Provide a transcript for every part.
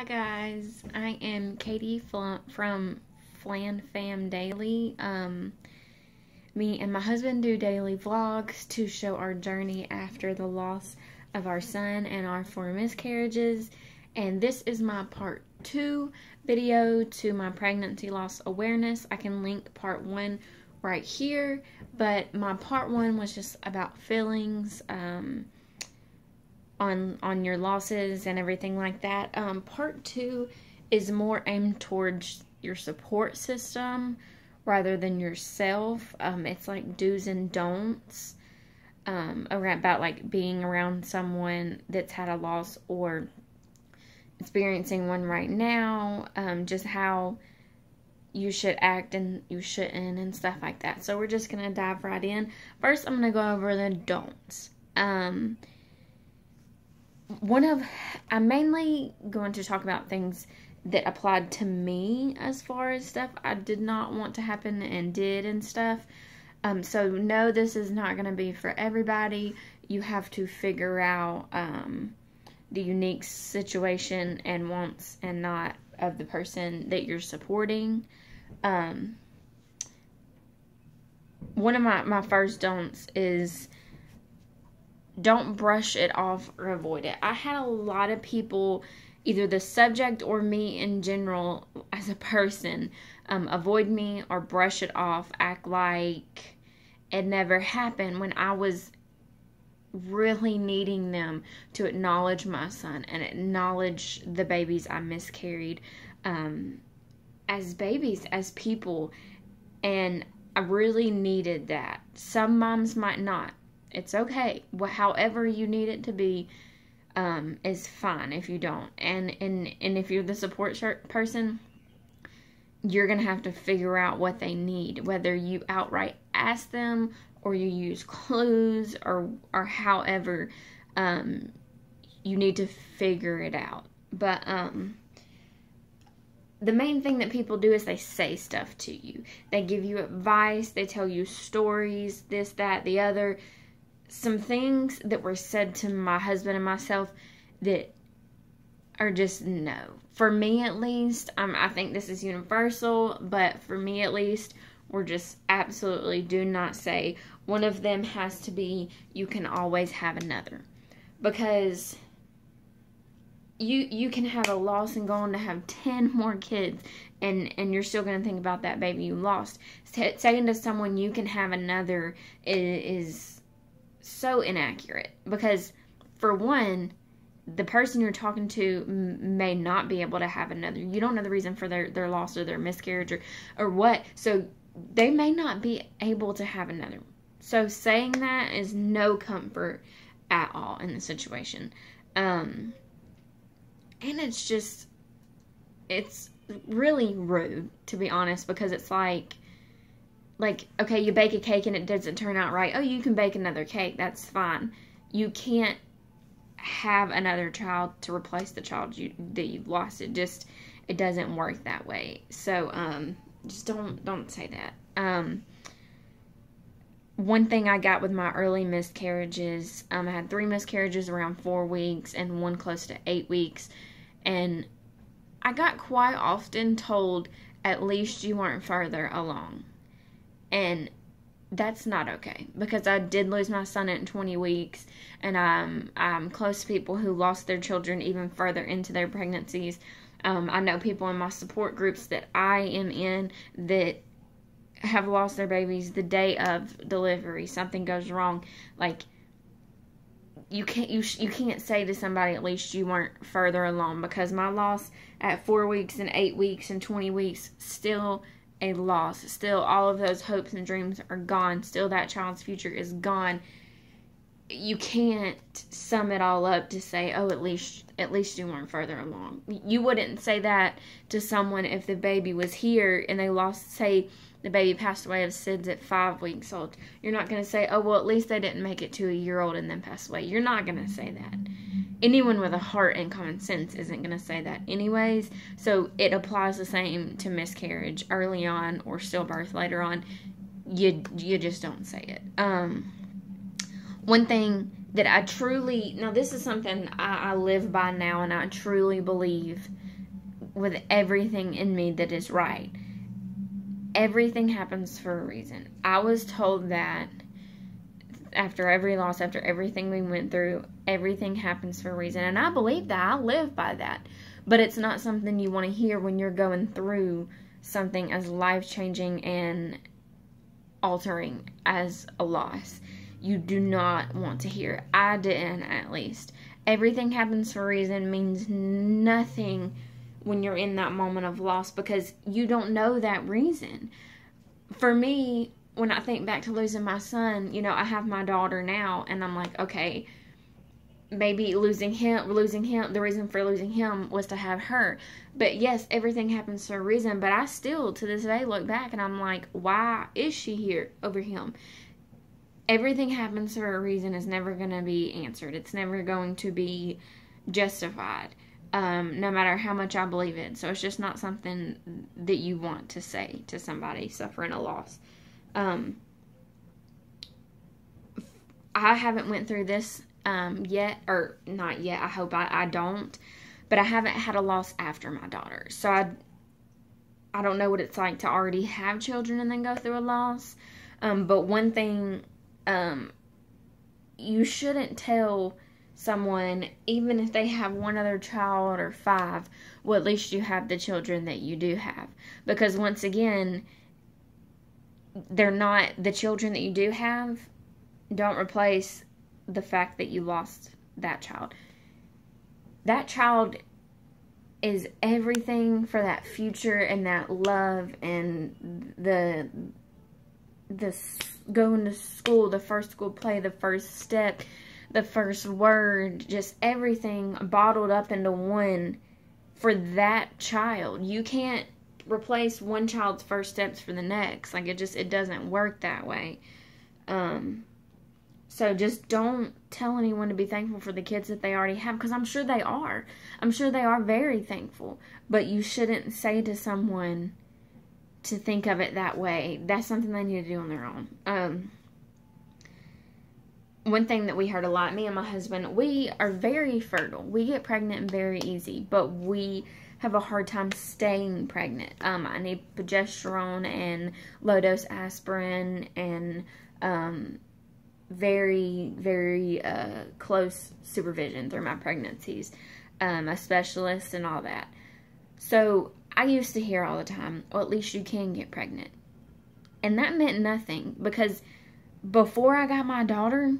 Hi guys, I am Katie from Flan Fam Daily. Me and my husband do daily vlogs to show our journey after the loss of our son and our 4 miscarriages. And this is my part 2 video to my pregnancy loss awareness. I can link part 1 right here, but my part 1 was just about feelings, on your losses and everything like that. Part 2 is more aimed towards your support system rather than yourself. It's like do's and don'ts about like being around someone that's had a loss or experiencing one right now, just how you should act and you shouldn't and stuff like that. So we're just gonna dive right in. First, I'm gonna go over the don'ts. I'm mainly going to talk about things that applied to me as far as stuff I did not want to happen and did and stuff. So no, this is not going to be for everybody. You have to figure out the unique situation and wants and not of the person that you're supporting. One of my first don'ts is don't brush it off or avoid it. I had a lot of people, either the subject or me in general as a person, avoid me or brush it off, act like it never happened, when I was really needing them to acknowledge my son and acknowledge the babies I miscarried as babies, as people. And I really needed that. Some moms might not. It's okay. However you need it to be is fine if you don't. And if you're the support person, you're going to have to figure out what they need. Whether you outright ask them or you use clues or however, you need to figure it out. But the main thing that people do is they say stuff to you. They give you advice. They tell you stories, this, that, the other. Some things that were said to my husband and myself that are just no. For me at least, I think this is universal, but for me at least, we're just absolutely do not say. One of them has to be, you can always have another. Because you can have a loss and go on to have 10 more kids, and you're still going to think about that baby you lost. Saying to someone you can have another is so inaccurate, because for one, the person you're talking to may not be able to have another. You don't know the reason for their loss or their miscarriage or what, so they may not be able to have another. So saying that is no comfort at all in the situation. And it's really rude, to be honest, because it's like, okay, you bake a cake and it doesn't turn out right. Oh, you can bake another cake. That's fine. You can't have another child to replace the child that you've lost. It doesn't work that way. So, just don't say that. One thing I got with my early miscarriages, I had 3 miscarriages around 4 weeks and 1 close to 8 weeks. And I got quite often told, at least you weren't further along. And that's not okay, because I did lose my son at 20 weeks, and I'm close to people who lost their children even further into their pregnancies. I know people in my support groups that I am in that have lost their babies the day of delivery. Something goes wrong. Like, you can't say to somebody, at least you weren't further along, because my loss at 4 weeks and 8 weeks and 20 weeks still a loss. Still, all of those hopes and dreams are gone. Still, that child's future is gone. You can't sum it all up to say, oh, at least you weren't further along. You wouldn't say that to someone if the baby was here and they lost, say, the baby passed away of SIDS at 5 weeks old. You're not going to say, oh, well, at least they didn't make it to a year old and then pass away. You're not going to say that. Anyone with a heart and common sense isn't going to say that anyways. So it applies the same to miscarriage early on or stillbirth later on. You just don't say it. One thing that I truly, now this is something I live by now, and I truly believe with everything in me that is right. Everything happens for a reason. I was told that after every loss, after everything we went through, everything happens for a reason. And I believe that. I live by that. But it's not something you want to hear when you're going through something as life-changing and altering as a loss. You do not want to hear it. I didn't, at least. Everything happens for a reason means nothing when you're in that moment of loss, because you don't know that reason. For me, when I think back to losing my son, I have my daughter now, and I'm like, okay, maybe losing him, the reason for losing him was to have her. But yes, everything happens for a reason, but I still, to this day, look back and I'm like, why is she here over him? Everything happens for a reason is never going to be answered. It's never going to be justified, no matter how much I believe it. So it's just not something that you want to say to somebody suffering a loss. I haven't went through this yet, or not yet. I hope I don't, but I haven't had a loss after my daughter. So I don't know what it's like to already have children and then go through a loss. But one thing, you shouldn't tell someone, even if they have one other child or 5, well, at least you have the children that you do have. Because once again, they're not, the children that you do have don't replace the fact that you lost that child. That child is everything for that future and that love and the going to school, the first school play, the first step, the first word, just everything bottled up into one for that child. You can't replace one child's first steps for the next. Like, it doesn't work that way. So just don't tell anyone to be thankful for the kids that they already have, because I'm sure they are. I'm sure they are very thankful. But you shouldn't say to someone to think of it that way. That's something they need to do on their own. One thing that we heard a lot, me and my husband, we are very fertile. We get pregnant very easy, but we have a hard time staying pregnant. I need progesterone and low-dose aspirin and very, very close supervision through my pregnancies, a specialist and all that. So I used to hear all the time, well, at least you can get pregnant. And that meant nothing, because before I got my daughter,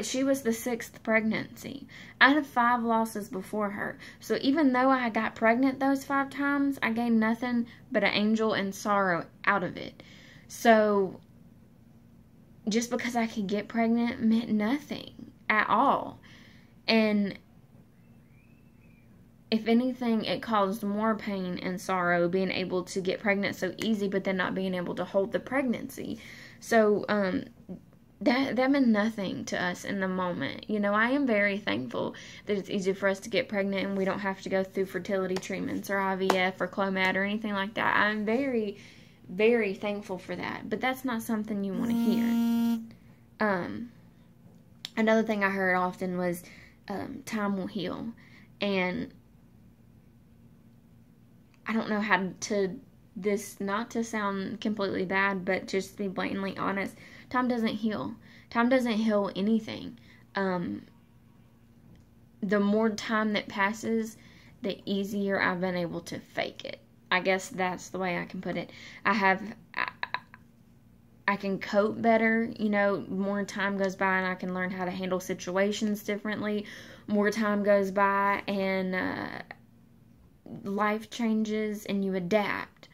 she was the 6th pregnancy. I had 5 losses before her. So even though I got pregnant those 5 times, I gained nothing but an angel and sorrow out of it. So just because I could get pregnant meant nothing at all. And if anything, it caused more pain and sorrow being able to get pregnant so easy, but then not being able to hold the pregnancy. So that meant nothing to us in the moment. I am very thankful that it's easy for us to get pregnant and we don't have to go through fertility treatments or IVF or Clomid or anything like that. I'm very, very thankful for that. But that's not something you want to hear. Another thing I heard often was time will heal. And I don't know how to, this not to sound completely bad, but just to be blatantly honest, time doesn't heal. Time doesn't heal anything. The more time that passes, the easier I've been able to fake it. I guess that's the way I can put it. I can cope better, more time goes by and I can learn how to handle situations differently. More time goes by and life changes and you adapt.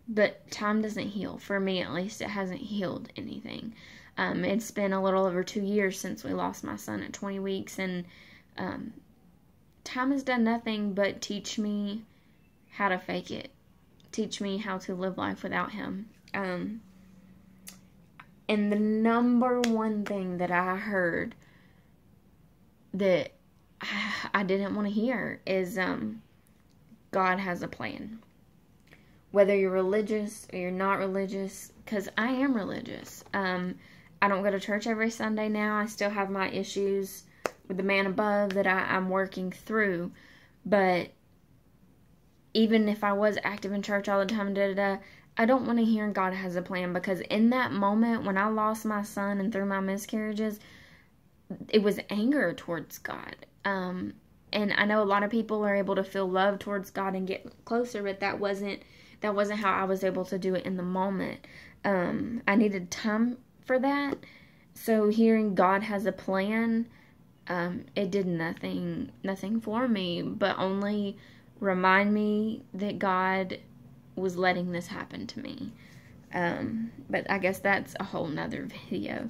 But time doesn't heal. For me, at least, it hasn't healed anything. It's been a little over 2 years since we lost my son at 20 weeks, and time has done nothing but teach me how to fake it. Teach me how to live life without him. And the number one thing that I heard that I didn't want to hear is God has a plan. Whether you're religious or you're not religious, because I am religious. I don't go to church every Sunday now. I still have my issues with the man above that I'm working through. But even if I was active in church all the time, I don't want to hear God has a plan, because in that moment when I lost my son and through my miscarriages, it was anger towards God. And I know a lot of people are able to feel love towards God and get closer, but that wasn't how I was able to do it in the moment. I needed time for that. So hearing God has a plan, it did nothing for me, but only remind me that God was letting this happen to me. But I guess that's a whole nother video.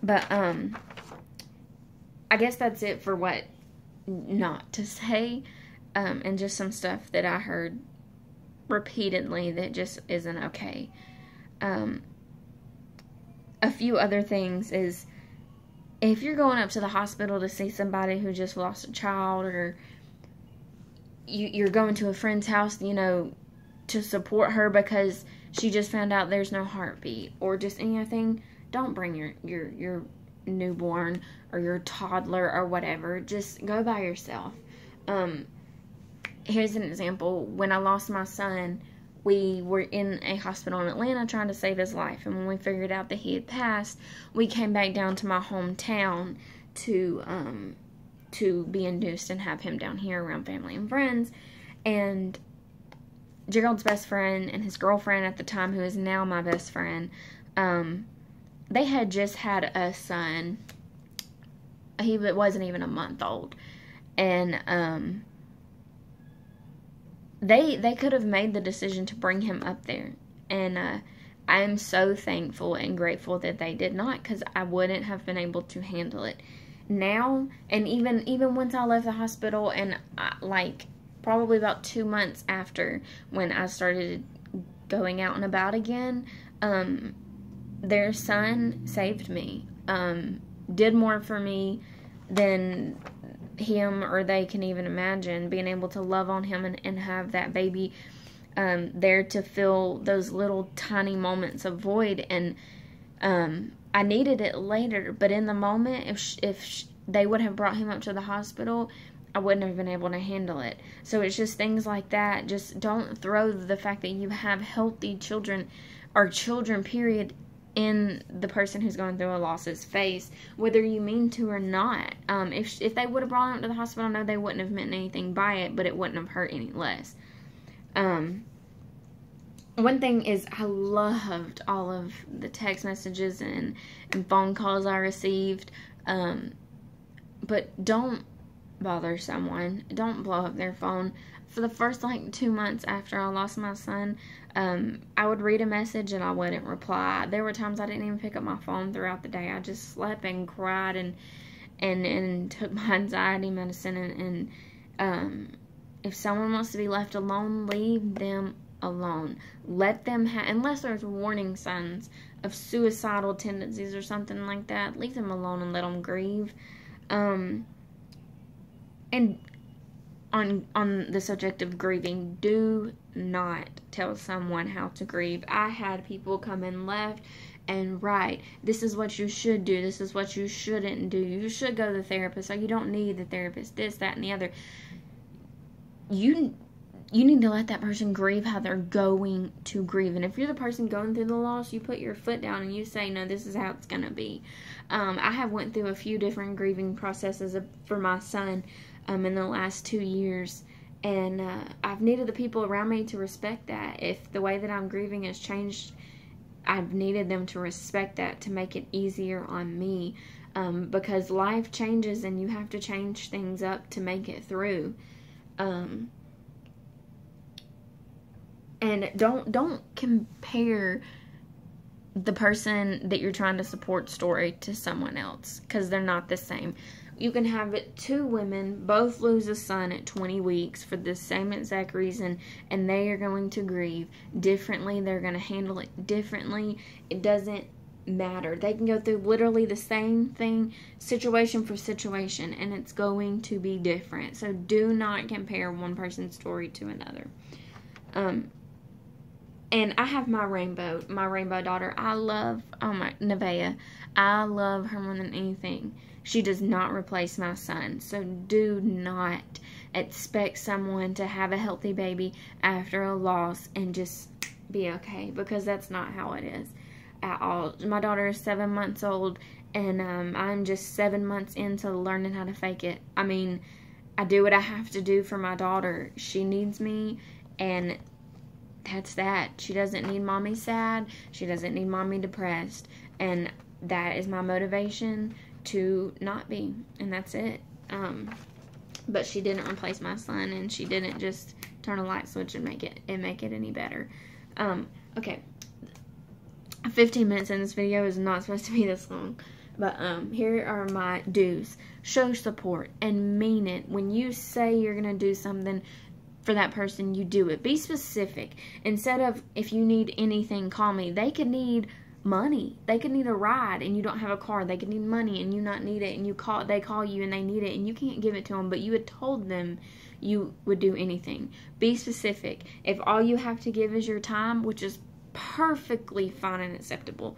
But I guess that's it for what not to say, and just some stuff that I heard repeatedly that just isn't okay. A few other things is, if you're going up to the hospital to see somebody who just lost a child, or you're going to a friend's house, to support her because she just found out there's no heartbeat, or just anything, don't bring your newborn or your toddler or whatever. Just go by yourself. Here's an example. When I lost my son, we were in a hospital in Atlanta trying to save his life, and when we figured out that he had passed, we came back down to my hometown to be induced and have him down here around family and friends. And Gerald's best friend and his girlfriend at the time, who is now my best friend, they had just had a son. He wasn't even a month old. And they could have made the decision to bring him up there. And I am so thankful and grateful that they did not, because I wouldn't have been able to handle it. Now, and even once I left the hospital, and probably about 2 months after, when I started going out and about again, their son saved me, did more for me than him or they can even imagine. Being able to love on him and have that baby there to fill those little tiny moments of void. And I needed it later, but in the moment, if they would have brought him up to the hospital, I wouldn't have been able to handle it. So it's just things like that. Just don't throw the fact that you have healthy children, or children period, in the person who's going through a loss's face, whether you mean to or not. If they would have brought him to the hospital, no, they wouldn't have meant anything by it, but it wouldn't have hurt any less. One thing is, I loved all of the text messages and phone calls I received, but don't bother someone. Don't blow up their phone. For the first 2 months after I lost my son, I would read a message and I wouldn't reply. There were times I didn't even pick up my phone throughout the day. I just slept and cried and took my anxiety medicine. And if someone wants to be left alone, leave them alone. Let them unless there's warning signs of suicidal tendencies or something like that, leave them alone and let them grieve. And on the subject of grieving, do not tell someone how to grieve. I had people come in left and right. This is what you should do. This is what you shouldn't do. You should go to the therapist. You don't need the therapist. This, that, and the other. You need to let that person grieve how they're going to grieve. And if you're the person going through the loss, you put your foot down and you say, no, this is how it's going to be. I have went through a few different grieving processes for my son in the last 2 years. And I've needed the people around me to respect that. If the way that I'm grieving has changed, I've needed them to respect that, to make it easier on me. Because life changes and you have to change things up to make it through. And don't compare the person that you're trying to support story to someone else, because they're not the same. You can have 2 women both lose a son at 20 weeks for the same exact reason, and they are going to grieve differently. They're going to handle it differently. It doesn't matter. They can go through literally the same thing, situation for situation, and it's going to be different. So do not compare one person's story to another. And I have my rainbow daughter. I love, oh my, Nevaeh. I love her more than anything. She does not replace my son. So do not expect someone to have a healthy baby after a loss and just be okay, because that's not how it is at all. My daughter is 7 months old, and I'm just 7 months into learning how to fake it. I mean, I do what I have to do for my daughter. She needs me, and that's that. She doesn't need mommy sad. She doesn't need mommy depressed. And that is my motivation to not be. And that's it. But she didn't replace my son, and she didn't just turn a light switch and make it any better. Okay. 15 minutes in this video is not supposed to be this long. But here are my do's. Show support and mean it. When you say you're going to do something for that person, you do it. Be specific. Instead of, if you need anything, call me. They could need money. They could need a ride and you don't have a car. They could need money and you not need it, and they call you and they need it and you can't give it to them, but you had told them you would do anything. Be specific. If all you have to give is your time, which is perfectly fine and acceptable,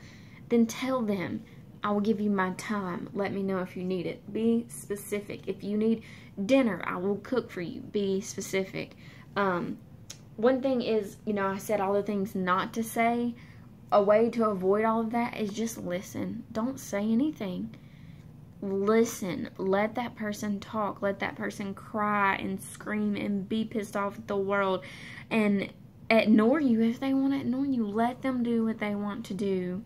then tell them, I will give you my time. Let me know if you need it. Be specific. If you need dinner, I will cook for you. Be specific. One thing is, you know, I said all the things not to say. A way to avoid all of that is just listen. Don't say anything. Listen. Let that person talk. Let that person cry and scream and be pissed off at the world and ignore you if they want to ignore you. Let them do what they want to do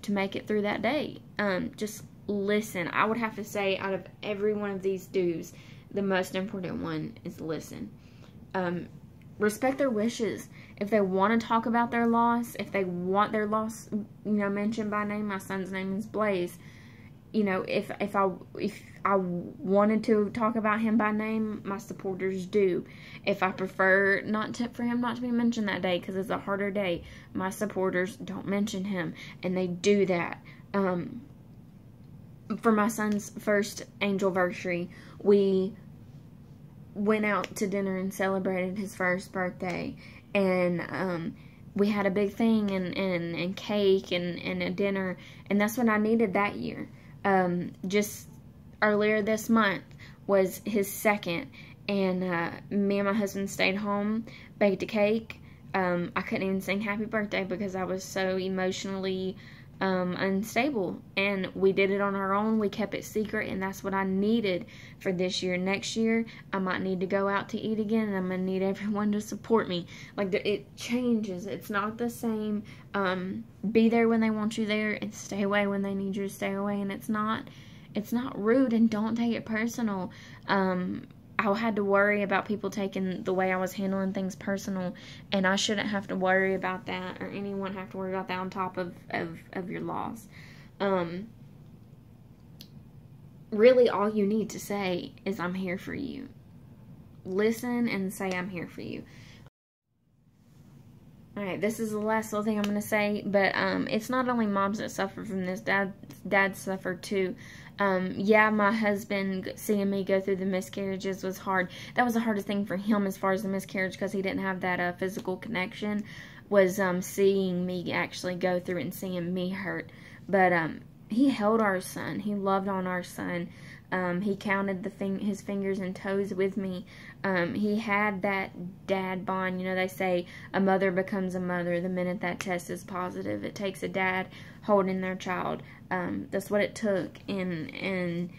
to make it through that day. Just listen. I would have to say, out of every one of these do's, the most important one is listen. Respect their wishes. If they want to talk about their loss, if they want their loss, you know, mentioned by name, my son's name is Blaze. You know, if I wanted to talk about him by name, my supporters do. If I prefer for him not to be mentioned that day because it's a harder day, my supporters don't mention him, and they do that. For my son's first angelversary, we went out to dinner and celebrated his first birthday, and we had a big thing and cake and a dinner, and that's what I needed that year. Just earlier this month was his second, and me and my husband stayed home, baked a cake. I couldn't even sing happy birthday because I was so emotionally unstable, and we did it on our own. We kept it secret, and that's what I needed for this year. Next year I might need to go out to eat again, and I'm gonna need everyone to support me. Like, it changes. It's not the same. Be there when they want you there, and stay away when they need you to stay away. And it's not rude, and don't take it personal. I had to worry about people taking the way I was handling things personal, and I shouldn't have to worry about that, or anyone have to worry about that on top of your loss. Really, all you need to say is, I'm here for you. Listen and say, I'm here for you. Alright, this is the last little thing I'm going to say, but it's not only moms that suffer from this. Dads suffer too. Yeah, my husband, seeing me go through the miscarriages was hard. That was the hardest thing for him as far as the miscarriage, because he didn't have that physical connection, was seeing me actually go through it and seeing me hurt. But he held our son. He loved on our son. He counted his fingers and toes with me. He had that dad bond. You know, they say a mother becomes a mother the minute that test is positive. It takes a dad holding their child. That's what it took. And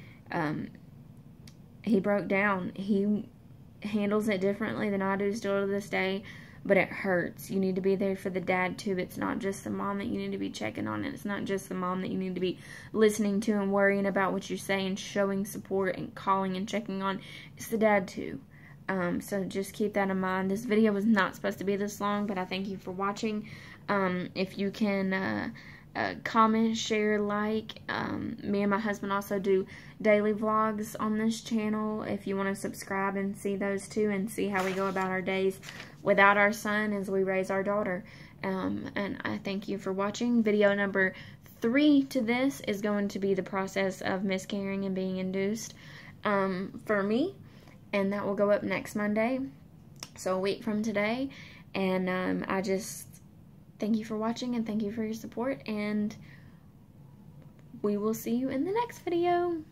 he broke down. He handles it differently than I do still to this day. But it hurts. You need to be there for the dad too. It's not just the mom that you need to be checking on. And it's not just the mom that you need to be listening to and worrying about what you say and showing support and calling and checking on. It's the dad too. So just keep that in mind. This video was not supposed to be this long, but I thank you for watching. If you can comment, share, like. Me and my husband also do daily vlogs on this channel. If you want to subscribe and see those too, and see how we go about our days without our son as we raise our daughter. And I thank you for watching. Video number 3 to this is going to be the process of miscarrying and being induced for me, and that will go up next Monday, so a week from today. And I just thank you for watching and thank you for your support, and we will see you in the next video.